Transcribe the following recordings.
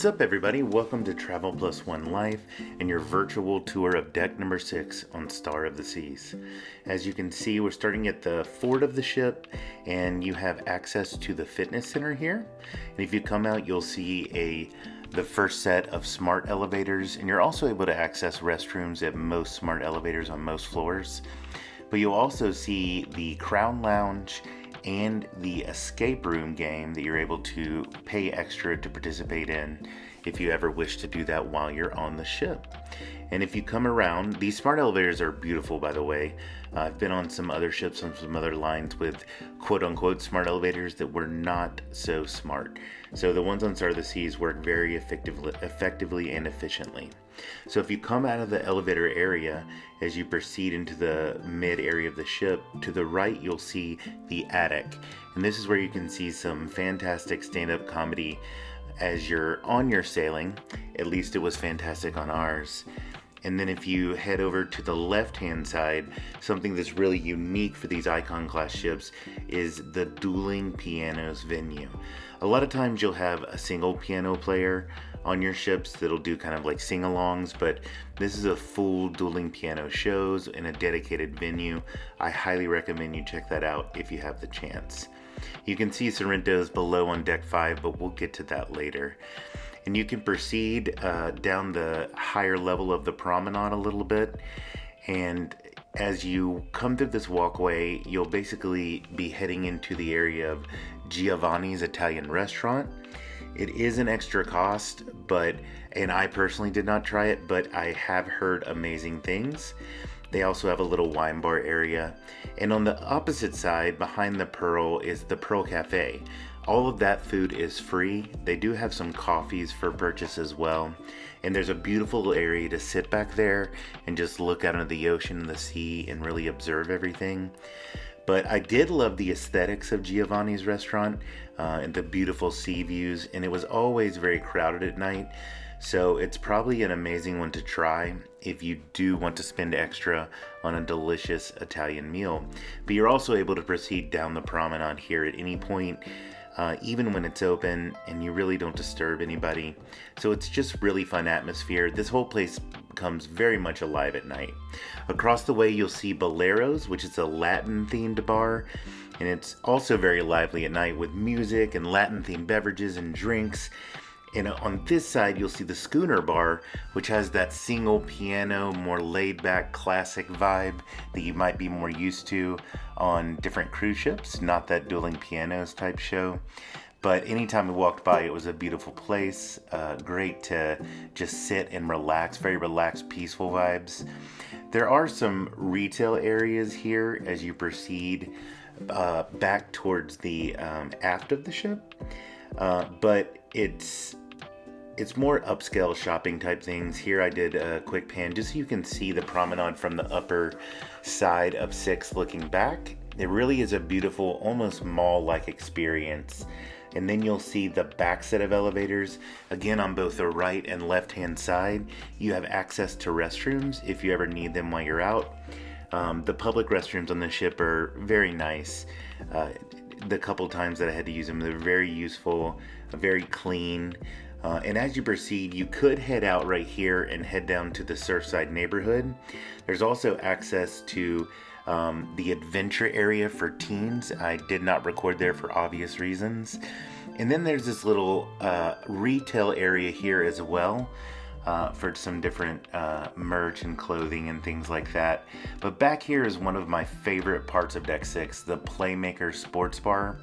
What's up, everybody? Welcome to Travel Plus One Life and your virtual tour of deck number 6 on Star of the Seas. As you can see, we're starting at the fort of the ship, and you have access to the fitness center here. And if you come out, you'll see the first set of smart elevators, and you're also able to access restrooms at most smart elevators on most floors. But you'll also see the Crown Lounge and the escape room game that you're able to pay extra to participate in if you ever wish to do that while you're on the ship. And if you come around, these smart elevators are beautiful, by the way. I've been on some other ships on some other lines with quote-unquote smart elevators that were not so smart. So the ones on Star of the Seas work very effectively and efficiently. So if you come out of the elevator area, as you proceed into the mid area of the ship, to the right you'll see the attic. And this is where you can see some fantastic stand-up comedy as you're on your sailing. At least it was fantastic on ours. And then if you head over to the left-hand side, something that's really unique for these Icon class ships is the dueling pianos venue. A lot of times you'll have a single piano player on your ships that'll do kind of like sing-alongs, but this is a full dueling piano shows in a dedicated venue. I highly recommend you check that out if you have the chance. You can see Sorrento's below on deck 5, but we'll get to that later. And you can proceed down the higher level of the promenade a little bit, and as you come through this walkway, you'll basically be heading into the area of Giovanni's Italian restaurant. It is an extra cost, and I personally did not try it, but I have heard amazing things. They also have a little wine bar area. And on the opposite side, behind the Pearl, is the Pearl Café. All of that food is free. They do have some coffees for purchase as well. And there's a beautiful area to sit back there and just look out into the ocean and the sea and really observe everything. But I did love the aesthetics of Giovanni's restaurant and the beautiful sea views, and it was always very crowded at night. So it's probably an amazing one to try if you do want to spend extra on a delicious Italian meal. But you're also able to proceed down the promenade here at any point, even when it's open, and you really don't disturb anybody. So it's just really fun atmosphere. This whole place becomes very much alive at night. Across the way you'll see Bolero's, which is a Latin themed bar, and it's also very lively at night with music and Latin themed beverages and drinks. And on this side, you'll see the Schooner Bar, which has that single piano, more laid-back, classic vibe that you might be more used to on different cruise ships, not that dueling pianos type show. But anytime we walked by, it was a beautiful place, great to just sit and relax, very relaxed, peaceful vibes. There are some retail areas here as you proceed back towards the aft of the ship, but it's more upscale shopping type things. Here I did a quick pan just so you can see the promenade from the upper side of 6 looking back. It really is a beautiful, almost mall-like experience. And then you'll see the back set of elevators. Again, on both the right and left-hand side, you have access to restrooms if you ever need them while you're out. The public restrooms on the ship are very nice. The couple times that I had to use them, they're very useful, very clean. And as you proceed, you could head out right here and head down to the Surfside neighborhood. There's also access to the adventure area for teens. I did not record there for obvious reasons. And then there's this little retail area here as well for some different merch and clothing and things like that. But back here is one of my favorite parts of Deck 6, the Playmakers Sports Bar.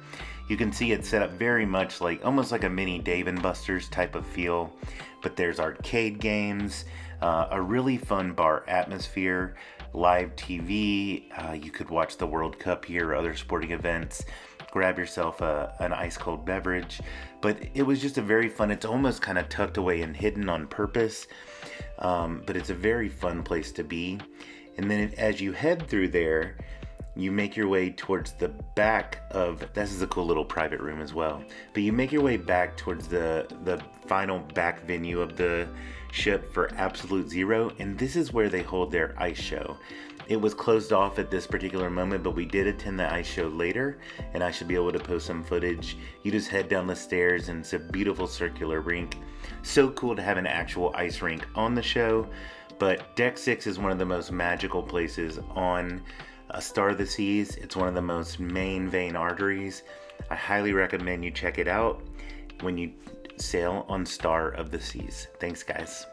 You can see it's set up very much like, almost like a mini Dave & Buster's type of feel, but there's arcade games, a really fun bar atmosphere, live TV, you could watch the World Cup here or other sporting events, grab yourself an ice cold beverage, but it was just a very fun, it's almost kind of tucked away and hidden on purpose, but it's a very fun place to be. And then as you head through there, you make your way towards the back of, this is a cool little private room as well, but you make your way back towards the final back venue of the ship for Absolute Zero, and this is where they hold their ice show. It was closed off at this particular moment, but we did attend the ice show later, and I should be able to post some footage. You just head down the stairs and it's a beautiful circular rink. So cool to have an actual ice rink on the show. But Deck 6 is one of the most magical places on a Star of the Seas. It's one of the most main vein arteries. I highly recommend you check it out when you sail on Star of the Seas. Thanks, guys.